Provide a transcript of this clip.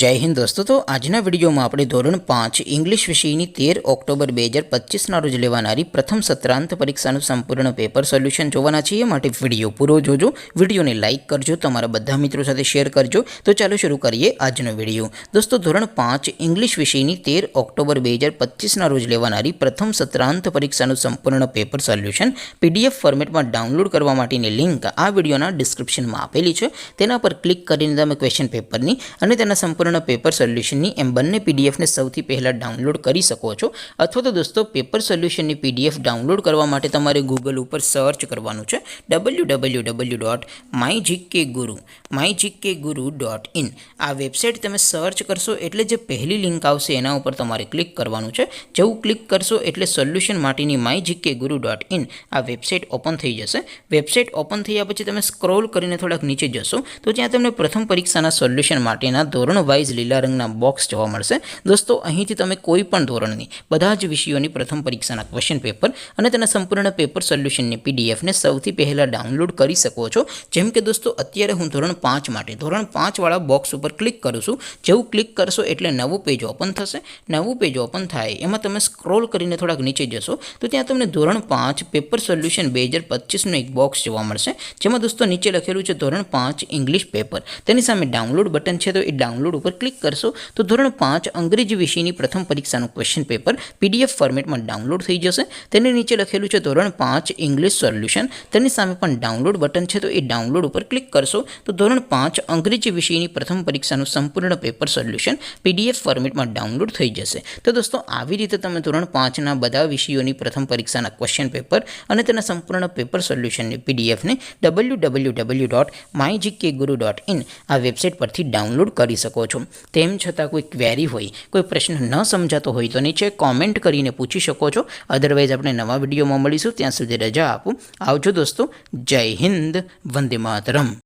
જય હિન્દ દોસ્તો। તો આજના વિડીયોમાં આપણે ધોરણ 5 ઇંગ્લિશ વિષયની 13 ઓક્ટોબર 2025ના રોજ લેવાનારી પ્રથમ સત્રાંત પરીક્ષાનું સંપૂર્ણ પેપર સોલ્યુશન જોવાના છીએ। માટે વિડીયો પૂરો જોજો, વિડીયોને લાઇક કરજો, તમારા બધા મિત્રો સાથે શેર કરજો। તો ચાલો શરૂ કરીએ આજનો વિડીયો। દોસ્તો ધોરણ 5 ઇંગ્લિશ વિષયની 13 ઓક્ટોબર 2025ના રોજ લેવાનારી પ્રથમ સત્રાંત પરીક્ષાનું સંપૂર્ણ પેપર સોલ્યુશન પીડીએફ ફોર્મેટમાં ડાઉનલોડ કરવા માટેની લિંક આ વિડીયોના ડિસ્ક્રિપ્શનમાં આપેલી છે। તેના પર ક્લિક કરીને તમે ક્વેશ્ચન પેપરની અને તેના સંપૂર્ણ પેપર સોલ્યુશનની એમ બંને પીડીએફને સૌથી પહેલાં ડાઉનલોડ કરી શકો છો। અથવા તો દોસ્તો પેપર સોલ્યુશનની પીડીએફ ડાઉનલોડ કરવા માટે તમારે ગૂગલ ઉપર સર્ચ કરવાનું છે www.mygkguru.in। આ વેબસાઇટ તમે સર્ચ કરશો એટલે જે પહેલી લિંક આવશે એના ઉપર તમારે ક્લિક કરવાનું છે। જેવું ક્લિક કરશો એટલે સોલ્યુશન માટેની mygkguru.in આ વેબસાઇટ ઓપન થઈ જશે। વેબસાઇટ ઓપન થયા પછી તમે સ્ક્રોલ કરીને થોડાક નીચે જશો તો ત્યાં તમને પ્રથમ પરીક્ષાના સોલ્યુશન માટેના ધોરણ વાઇઝ લીલા રંગના બોક્સ જોવા મળશે। દોસ્તો અહીંથી તમે કોઈ પણ ધોરણની બધા જ વિષયોની પ્રથમ પરીક્ષાના ક્વેશ્ચન પેપર અને તેના સંપૂર્ણ પેપર સોલ્યુશનની પીડીએફને સૌથી પહેલાં ડાઉનલોડ કરી શકો છો। જેમ કે દોસ્તો અત્યારે હું ધોરણ 5 માટે ધોરણ 5 વાળા બોક્સ ઉપર ક્લિક કરું છું। જેવું ક્લિક કરશો એટલે નવું પેજ ઓપન થશે। નવું પેજ ઓપન થાય એમાં તમે સ્ક્રોલ કરીને થોડાક નીચે જશો તો ત્યાં તમને ધોરણ 5 પેપર સોલ્યુશન 2025નું એક બોક્સ જોવા મળશે। જેમાં દોસ્તો નીચે લખેલું છે ધોરણ 5 ઇંગ્લિશ પેપર। તેની સામે ડાઉનલોડ બટન છે તો એ ડાઉનલોડ ઉપર ક્લિક કરશો તો ધોરણ 5 અંગ્રેજી વિષયની પ્રથમ પરીક્ષાનું ક્વેશ્ચન પેપર પીડીએફ ફોર્મેટમાં ડાઉનલોડ થઈ જશે। તેની નીચે લખેલું છે ધોરણ 5 ઇંગ્લિશ સોલ્યુશન। તેની સામે પણ ડાઉનલોડ બટન છે તો એ ડાઉનલોડ ઉપર ક્લિક કરશો તો ધોરણ 5 અંગ્રેજી વિષયની પ્રથમ પરીક્ષાનું સંપૂર્ણ પેપર સોલ્યુશન પીડીએફ ફોર્મેટમાં ડાઉનલોડ થઈ જશે। તો દોસ્તો આવી રીતે તમે ધોરણ 5ના બધા વિષયોની પ્રથમ પરીક્ષાના ક્વેશ્ચન પેપર અને તેના સંપૂર્ણ પેપર સોલ્યુશનની પીડીએફને www.mygkguru.in આ વેબસાઇટ પરથી ડાઉનલોડ કરી શકો છો। તેમ છતાં કોઈ ક્વેરી હોય, કોઈ પ્રશ્ન ન સમજાતો હોય તો નીચે કોમેન્ટ કરીને પૂછી શકો છો। અધરવાઇઝ આપણે નવા વિડીયોમાં મળીશું, ત્યાં સુધી રજા આપો। આવજો દોસ્તો, જય હિન્દ, વંદે માતરમ।